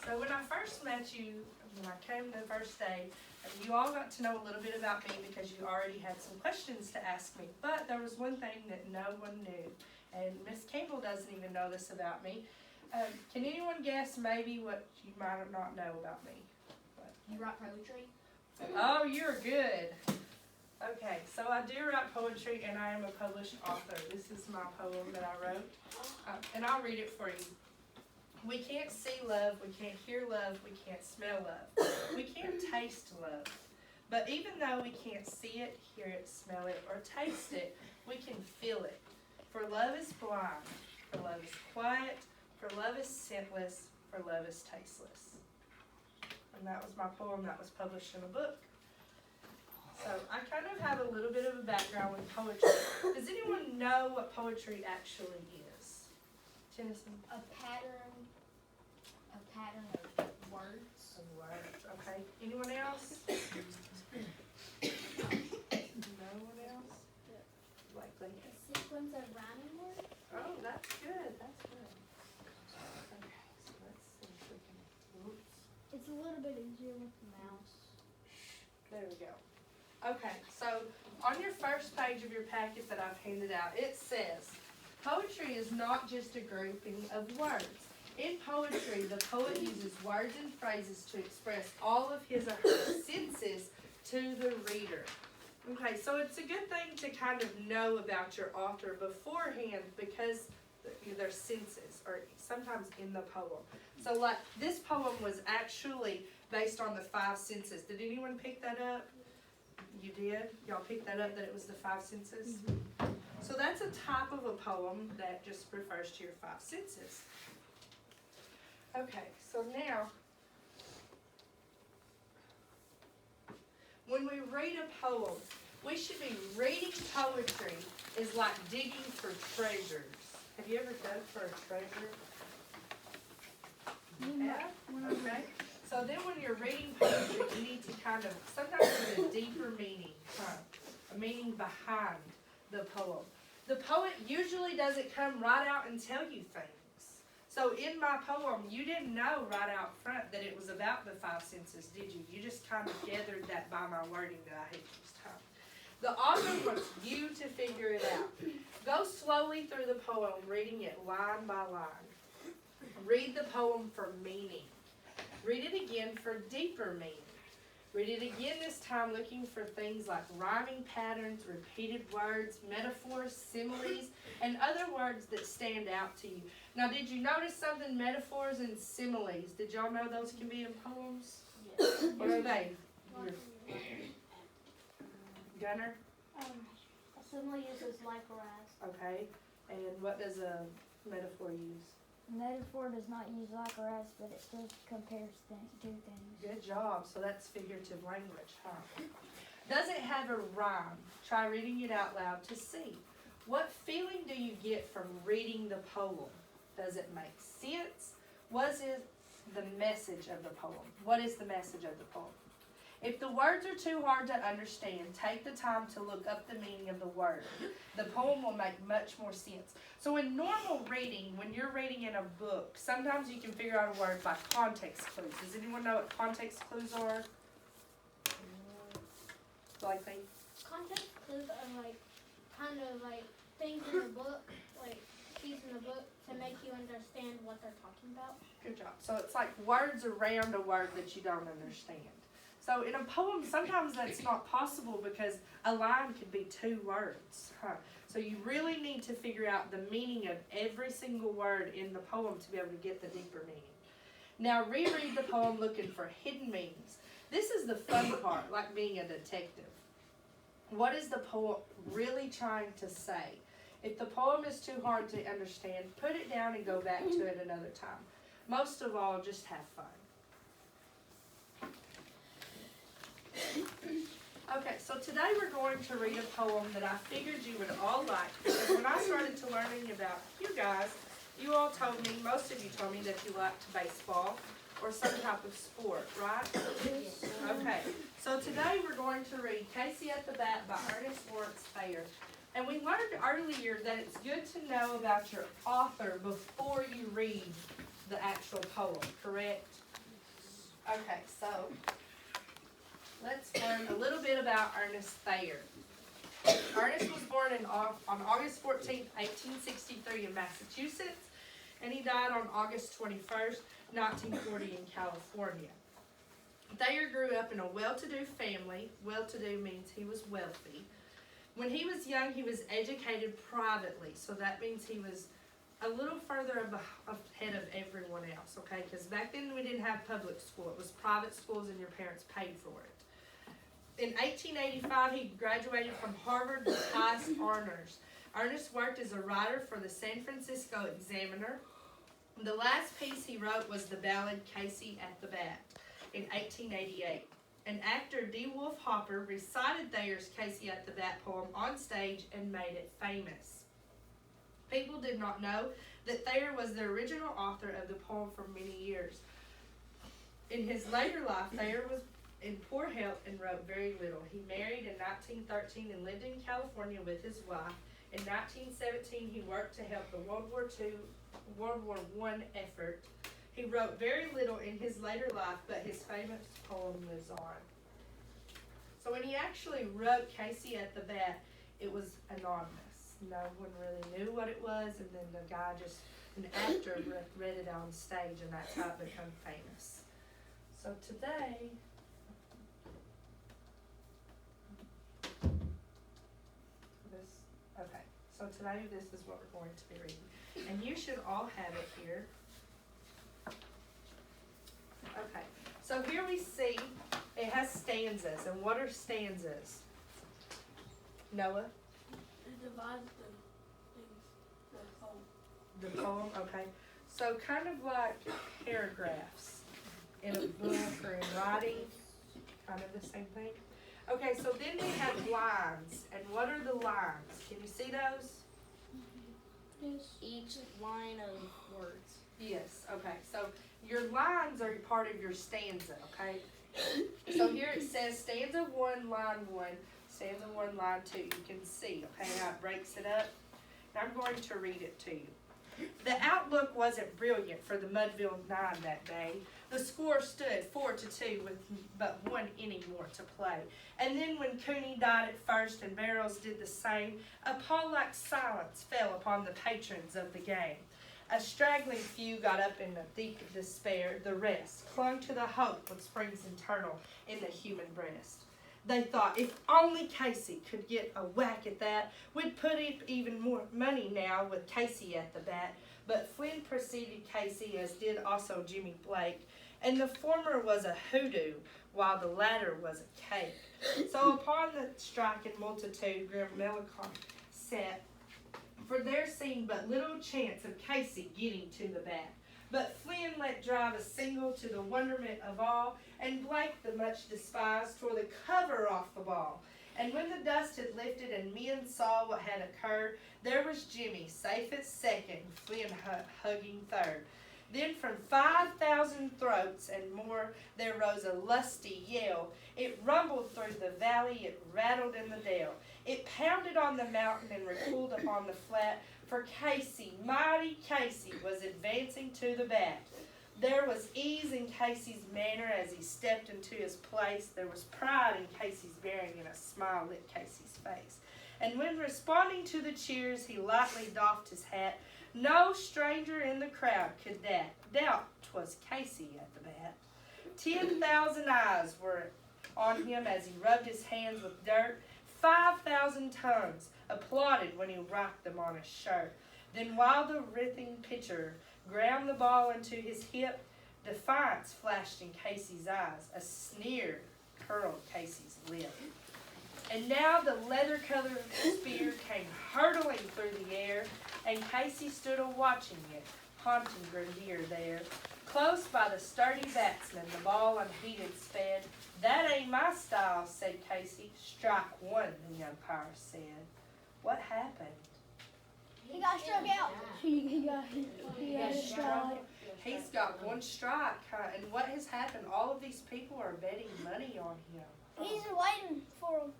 So when I first met you, when I came the first day, you all got to know a little bit about me because you already had some questions to ask me. But there was one thing that no one knew, and Miss Campbell doesn't even know this about me. Can anyone guess maybe what you might not know about me? What? You write poetry? Oh, you're good. Okay, so I do write poetry, and I am a published author. This is my poem that I wrote, and I'll read it for you. We can't see love, we can't hear love, we can't smell love, we can't taste love. But even though we can't see it, hear it, smell it, or taste it, we can feel it. For love is blind, for love is quiet, for love is scentless, for love is tasteless. And that was my poem that was published in a book. So I kind of have a little bit of a background with poetry. Does anyone know what poetry actually is? Jamison? A pattern of words. Some words, okay. Anyone else? No one else? Likely. A sequence of rhyming words. Oh, that's good. That's good. Okay, so let's see if we can. Oops. It's a little bit easier with the mouse. There we go. Okay, so on your first page of your packet that I've handed out, it says, poetry is not just a grouping of words. In poetry, the poet uses words and phrases to express all of his or her senses to the reader. Okay, so it's a good thing to kind of know about your author beforehand because their senses are sometimes in the poem. So like this poem was actually based on the 5 senses. Did anyone pick that up? You did? Y'all picked that up, that it was the 5 senses? Mm-hmm. So that's a type of a poem that just refers to your 5 senses. Okay, so now, when we read a poem, we should be reading poetry is like digging for treasures. Have you ever dug for a treasure? Yeah? Okay. So then when you're reading poetry, you need to kind of, sometimes there's a deeper meaning, a meaning behind the poem. The poet usually doesn't come right out and tell you things. So in my poem, you didn't know right out front that it was about the 5 senses, did you? You just kind of gathered that by my wording that I had used time. The author wants you to figure it out. Go slowly through the poem, reading it line by line. Read the poem for meaning. Read it again for deeper meaning. Read it again this time looking for things like rhyming patterns, repeated words, metaphors, similes, and other words that stand out to you. Now, did you notice something? Metaphors and similes. Did y'all know those can be in poems? Yes. What are they? Gunner? A simile uses like or as. Okay. And what does a metaphor use? Metaphor does not use like or as, but it still compares two things. Good job. So that's figurative language, huh? Does it have a rhyme? Try reading it out loud to see. What feeling do you get from reading the poem? Does it make sense? What is the message of the poem? What is the message of the poem? If the words are too hard to understand, take the time to look up the meaning of the word. The poem will make much more sense. So in normal reading, when you're reading in a book, sometimes you can figure out a word by context clues. Does anyone know what context clues are? Likely. Context clues are like kind of like things in the book, like keys in the book to make you understand what they're talking about. Good job. So it's like words around a word that you don't understand. So in a poem, sometimes that's not possible because a line could be 2 words. So you really need to figure out the meaning of every single word in the poem to be able to get the deeper meaning. Now reread the poem looking for hidden meanings. This is the fun part, like being a detective. What is the poem really trying to say? If the poem is too hard to understand, put it down and go back to it another time. Most of all, just have fun. Okay, so today we're going to read a poem that I figured you would all like, because when I started to learning about you guys, you all told me, most of you told me that you liked baseball or some type of sport, right? Yes. Okay, so today we're going to read Casey at the Bat by Ernest Lawrence Thayer. And we learned earlier that it's good to know about your author before you read the actual poem, correct? Okay, so let's learn a little bit about Ernest Thayer. Ernest was born on August 14th, 1863 in Massachusetts, and he died on August 21st, 1940 in California. Thayer grew up in a well-to-do family. Well-to-do means he was wealthy. When he was young, he was educated privately, so that means he was a little further ahead of everyone else, okay? Because back then we didn't have public school. It was private schools and your parents paid for it. In 1885, he graduated from Harvard with highest honors. Ernest worked as a writer for the San Francisco Examiner. The last piece he wrote was the ballad Casey at the Bat in 1888. And actor D. Wolf Hopper recited Thayer's Casey at the Bat poem on stage and made it famous. People did not know that Thayer was the original author of the poem for many years. In his later life, Thayer was in poor health and wrote very little. He married in 1913 and lived in California with his wife. In 1917, he worked to help the World War I effort. He wrote very little in his later life, but his famous poem lives on. So when he actually wrote Casey at the Bat, it was anonymous. No one really knew what it was, and then the guy an actor read it on stage, and that's how it became famous. So today, today this is what we're going to be reading. And you should all have it here. Okay, so here we see it has stanzas. And what are stanzas? Noah? It divides the poem, okay. So kind of like paragraphs in a book or in writing, kind of the same thing. Okay, so then we have lines. And what are the lines? Can you see those? Yes. Each line of words. Yes, okay. So your lines are part of your stanza, okay? So here it says stanza 1, line 1, stanza 1, line 2. You can see, okay, how it breaks it up. And I'm going to read it to you. The outlook wasn't brilliant for the Mudville 9 that day. The score stood 4-2 with but 1 inning more to play. And then when Cooney died at first and Barrows did the same, a pall-like silence fell upon the patrons of the game. A straggling few got up in a deep despair. The rest clung to the hope which springs eternal in the human breast. They thought, if only Casey could get a whack at that, we'd put up even more money now with Casey at the bat. But Flynn preceded Casey, as did also Jimmy Blake, and the former was a hoodoo, while the latter was a cake. So upon the striking multitude, grim melancholy sat, for there seemed but little chance of Casey getting to the bat. But Flynn let drive a single to the wonderment of all, and Blake, the much despised, tore the cover off the ball. And when the dust had lifted and men saw what had occurred, there was Jimmy, safe at second, and Flynn hugging third. Then from 5,000 throats and more there rose a lusty yell. It rumbled through the valley, it rattled in the dale. It pounded on the mountain and recoiled upon the flat, for Casey, mighty Casey, was advancing to the bat. There was ease in Casey's manner as he stepped into his place. There was pride in Casey's bearing, and a smile lit Casey's face. And when responding to the cheers, he lightly doffed his hat. No stranger in the crowd could doubt 'twas Casey at the bat. 10,000 eyes were on him as he rubbed his hands with dirt. 5,000 tongues applauded when he rocked them on his shirt. Then while the writhing pitcher ground the ball into his hip, defiance flashed in Casey's eyes. A sneer curled Casey's lip. And now the leather-colored spear came hurtling through the air, and Casey stood a-watching it, haunting Grenadier there. Close by the sturdy batsman, the ball unheeded sped. That ain't my style, said Casey. Strike one, the umpire said. What happened? He got struck out. He got struck. He's got one strike, and what has happened? All of these people are betting money on him. He's waiting for him.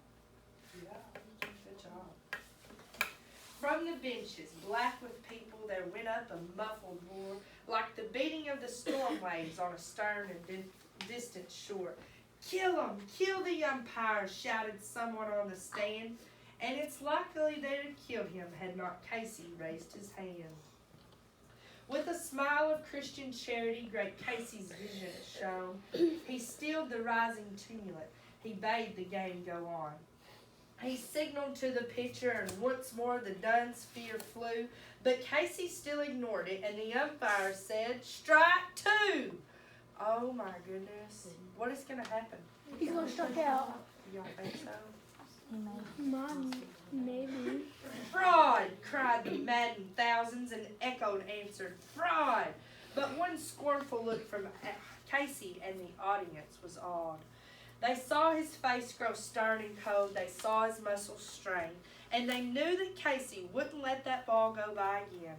Yeah, good job. From the benches, black with people, there went up a muffled roar, like the beating of the storm waves on a stern and distant shore. "Kill 'em! Kill the umpire!" shouted someone on the stand, and it's likely they'd have killed him had not Casey raised his hand. With a smile of Christian charity, great Casey's vision shone. He stilled the rising tumult. He bade the game go on. He signaled to the pitcher, and once more the Duns' fear flew. But Casey still ignored it, and the umpire said, "Strike two!" Oh my goodness. What is going to happen? He's gonna strike out. Y'all think so? Mom, maybe. "Fraud!" cried the maddened thousands, and echoed answered, "Fraud!" But one scornful look from Casey and the audience was awed. They saw his face grow stern and cold, they saw his muscles strain, and they knew that Casey wouldn't let that ball go by again.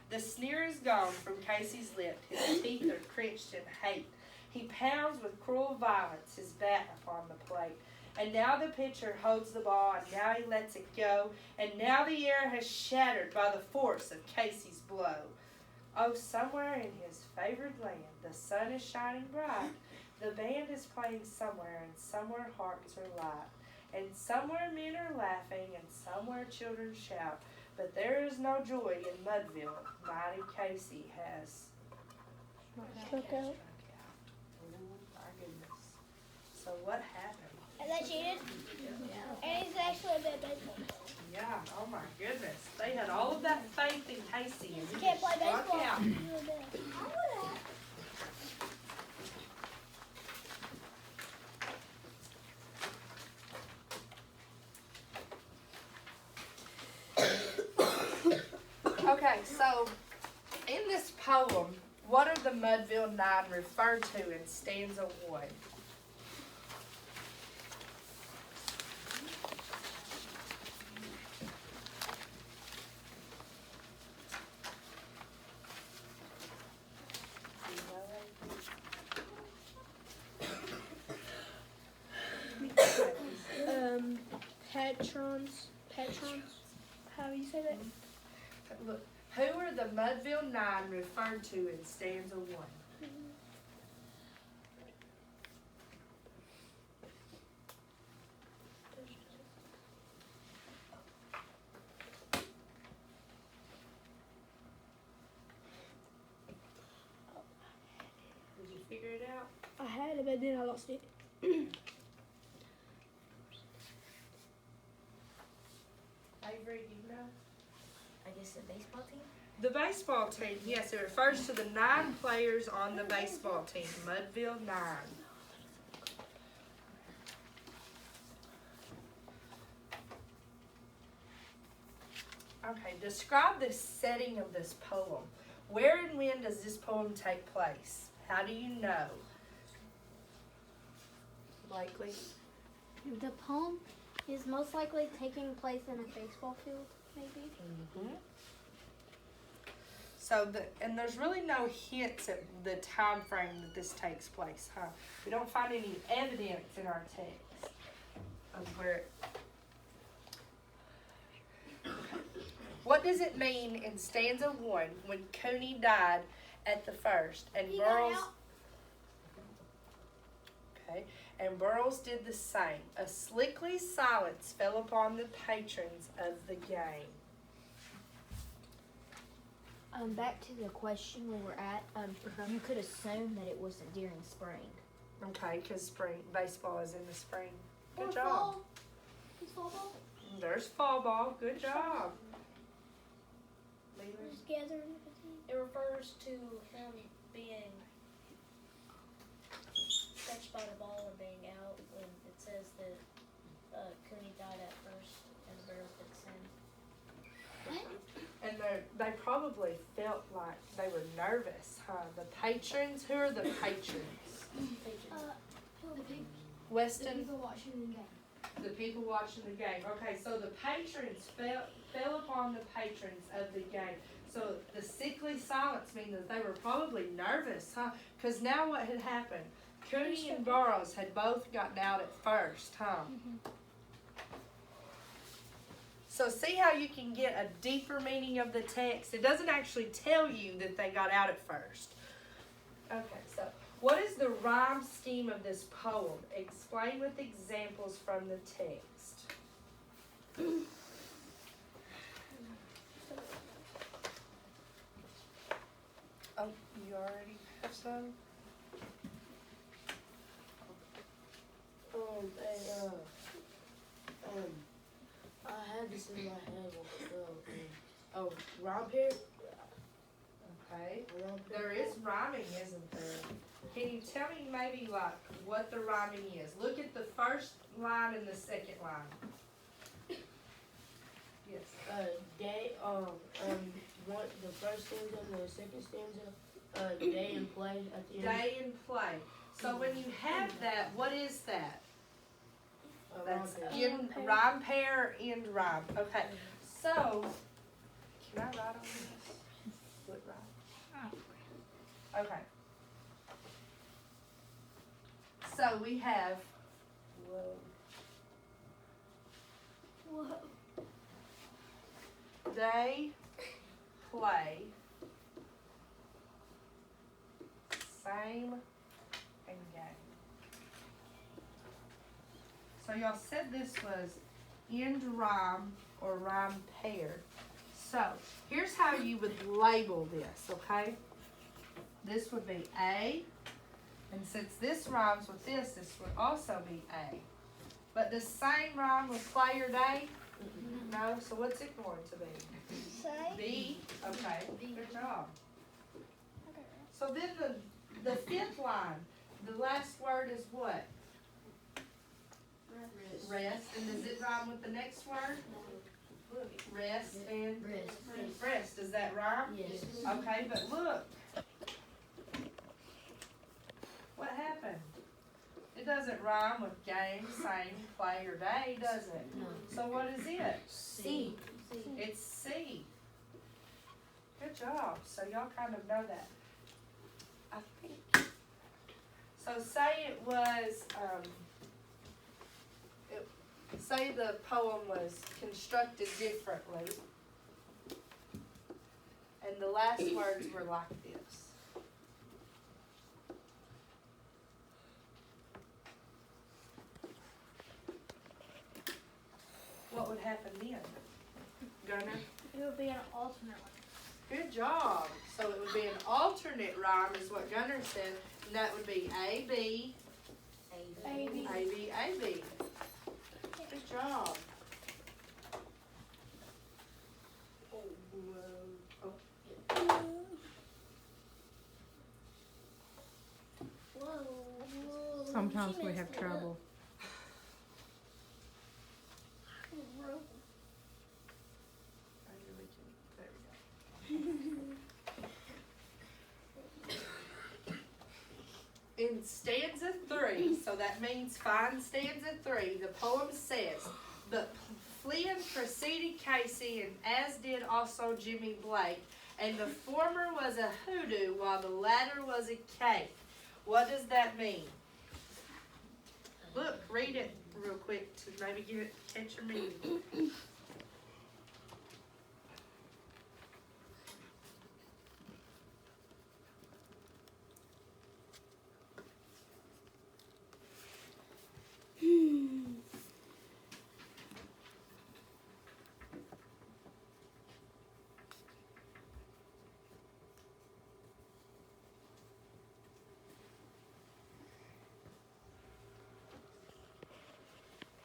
The sneer is gone from Casey's lip, his teeth are clenched in hate. He pounds with cruel violence his bat upon the plate. And now the pitcher holds the ball, and now he lets it go, and now the air has shattered by the force of Casey's blow. Oh, somewhere in his favored land, the sun is shining bright. The band is playing somewhere, and somewhere hearts are light. And somewhere men are laughing, and somewhere children shout. But there is no joy in Mudville. Mighty Casey has Struck out. Oh my goodness. So what happened? Is that cheated? And he's actually a bit baseball. Yeah, oh my goodness. They had all of that faith in Casey, and he Can't just play struck baseball. out. Okay, so in this poem, what are the Mudville Nine referred to in stanza 1? Patrons. How do you say that? Look, who are the Mudville Nine referred to in stanza 1? Did you figure it out? I had it, but then I lost it. Avery, do you know? I guess the baseball team? The baseball team, yes, it refers to the 9 players on the baseball team, Mudville 9. Okay, describe the setting of this poem. Where and when does this poem take place? How do you know? Likely. The poem is most likely taking place in a baseball field, maybe. Mm-hmm. So and there's really no hints at the time frame that this takes place, huh? We don't find any evidence in our text of where. What does it mean in stanza 1 when Cooney died at the first and He got Burroughs? out. Okay, and Burroughs did the same. A slickly silence fell upon the patrons of the game. Back to the question we were at, you could assume that it wasn't during spring. Okay, because baseball is in the spring. Good Or job. fall. Is fall ball? There's fall ball. Good job. Just gathering. It refers to him being touched by the ball or being out when it says that Cooney died at first and Burroughs did the same. And they probably felt like they were nervous, huh? The patrons. Who are the patrons? Weston. People watching the game. The people watching the game. Okay, so the patrons fell upon the patrons of the game. So the sickly silence means that they were probably nervous, huh? Because now what had happened? Cooney and Burroughs had both gotten out at first, huh? So see how you can get a deeper meaning of the text? It doesn't actually tell you that they got out at first. Okay, so what is the rhyme scheme of this poem? Explain with examples from the text. Oh, you already have some? I had this in my head oh, rhyme pair? Okay. Rhyme pair? There is rhyming, isn't there? Can you tell me maybe like what the rhyming is? Look at the first line and the second line. Yes. Day, one, the first stanza and the second stanza, day and play at the end. Day and play. So when you have that, what is that? That's Rhyme pair. rhyme pair, end rhyme. Okay. So, can I write on this? What rhyme? Okay. So we have day, play, same, and game. So y'all said this was end rhyme or rhyme pair. So here's how you would label this, okay? This would be A, and since this rhymes with this would also be A. But does same rhyme with play or day? No, so what's it going to be? Say. B, okay, good job. So then the fifth line, the last word is what? Rest, and does it rhyme with the next word? Rest and rest. Does that rhyme? Yes. Okay, but look. What happened? It doesn't rhyme with game, same, play, or day, does it? No. So what is it? C. It's C. Good job. So y'all kind of know that. I think. So say it was, say the poem was constructed differently, and the last words were like this. What would happen then? Gunner? It would be an alternate one. Good job. So it would be an alternate rhyme is what Gunner said, and that would be A, B, A, B. A, B, A, B. Good job. Whoa. Sometimes we have trouble. In stanza 3, so that means find stanza 3, the poem says, but Flynn preceded Casey, and as did also Jimmy Blake, and the former was a hoodoo while the latter was a cake. What does that mean? Look, read it real quick to maybe catch your meaning.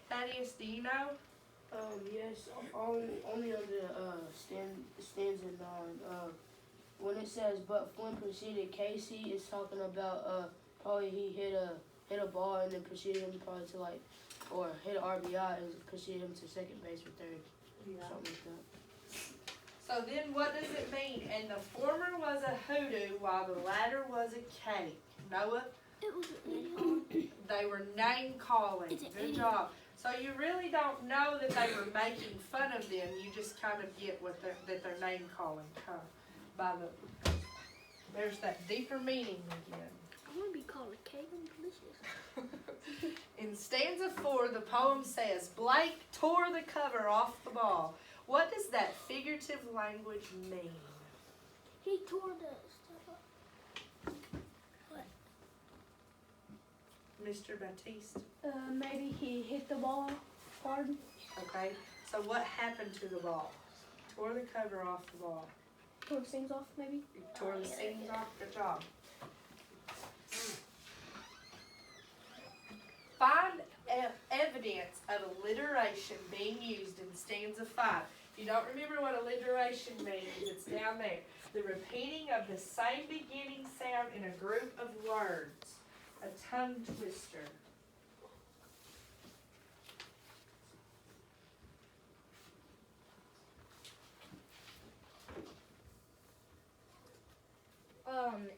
Thaddeus, do you know? Yes, only on the stanza 9. When it says, but Flynn preceded Casey, it's talking about probably he hit a ball and then preceded him probably to or hit an RBI and preceded him to second base or third, something like that. So then what does it mean? And the former was a hoodoo while the latter was a cake. Noah? It was an idiom. They were name calling. It's an Good idiom. job. So you really don't know that they were making fun of them. You just kind of get what that they're name calling. There's that deeper meaning again. I want to be called a cake and delicious. In stanza 4, the poem says, Blake tore the cover off the ball. What does that figurative language mean? He tore the stuff up. Mr. Baptiste? Maybe he hit the ball hard. Okay, so what happened to the ball? Tore the cover off the ball. Tore the seams off, maybe. Tore the seams off. Good job. Find evidence of alliteration being used in stanza 5. If you don't remember what alliteration means, it's down there. The repeating of the same beginning sound in a group of words. A tongue twister.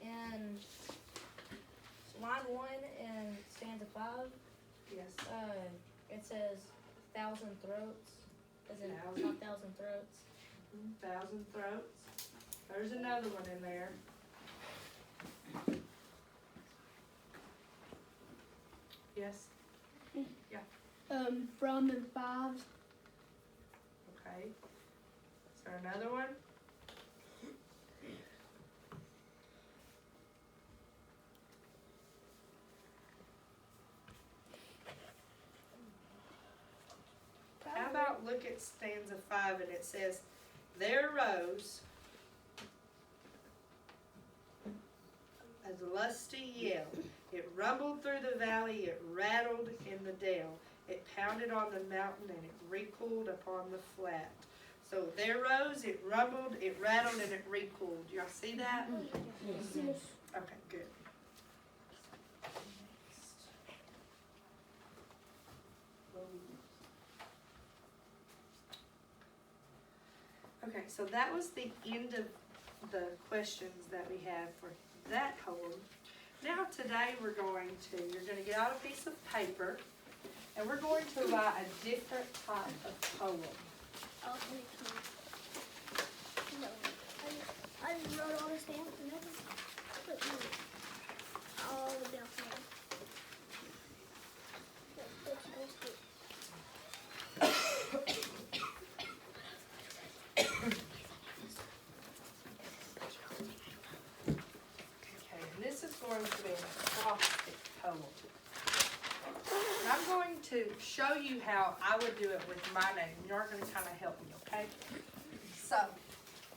In line 1 in stanza 5, Yes. it says 1,000 throats. Is it not 1,000 throats? 1,000 throats. There's another one in there. Yes. From and 5. Okay. Is there another one? How about look at stanza 5 and it says, there rose a lusty yell. It rumbled through the valley, it rattled in the dale. It pounded on the mountain and it recoiled upon the flat. So there rose, it rumbled, it rattled, and it recoiled. Y'all see that? Yes. Okay, good. Okay, so that was the end of the questions that we have for that poem. Now today you're going to get out a piece of paper and we're going to write a different type of poem. I just wrote all this down and then put all down there. Okay, and this is going to be an acrostic poem. And I'm going to show you how I would do it with my name. You're going to kind of help me, okay? So,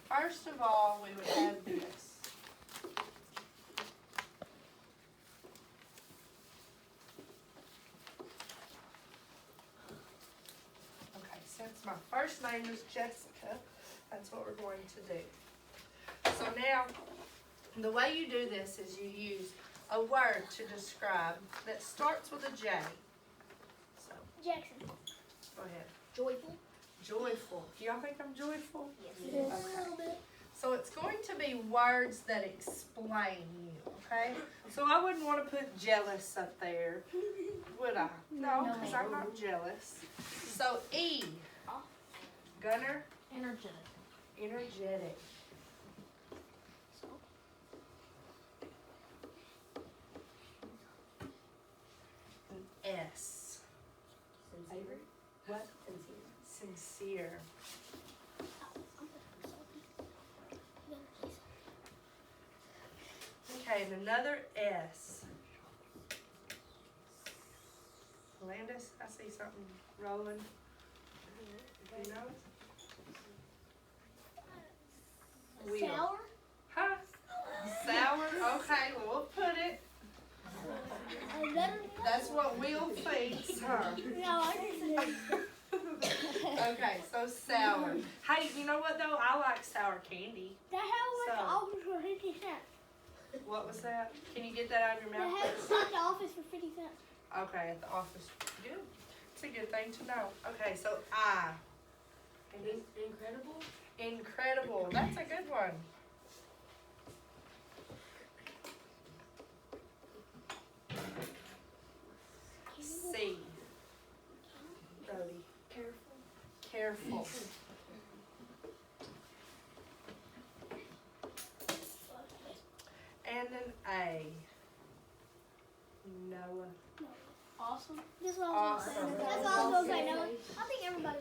first of all, we would have this. Okay, since my first name is Jessica, that's what we're going to do. So now, the way you do this is you use a word to describe that starts with a J. So, Jackson. go ahead. Joyful. Joyful. Do y'all think I'm joyful? Yes. A little bit. So it's going to be words that explain you, okay? So I wouldn't want to put jealous up there, would I? No, because I'm not jealous. So E. Gunner. Energetic. Energetic. An S. Sincere. What? Sincere. Sincere. Okay, and another S. Landis, I see something rolling. You know? Wheel. Sour. Huh? Sour? Okay, well, we'll put it. That's what Will thinks, huh? No, I didn't. Okay, so sour. Hey, you know what though? I like sour candy. That had So- the office for 50 cents. What was that? Can you get that out of your That mouth? had please? at the office for 50 cents. Okay, at the office. Good. It's a good thing to know. Okay, so I. Incredible. Incredible. That's a good one. C. Brody. Careful. And an A. Noah. Awesome. That's what I was Awesome. gonna say. That's what I was gonna say. No, I think everybody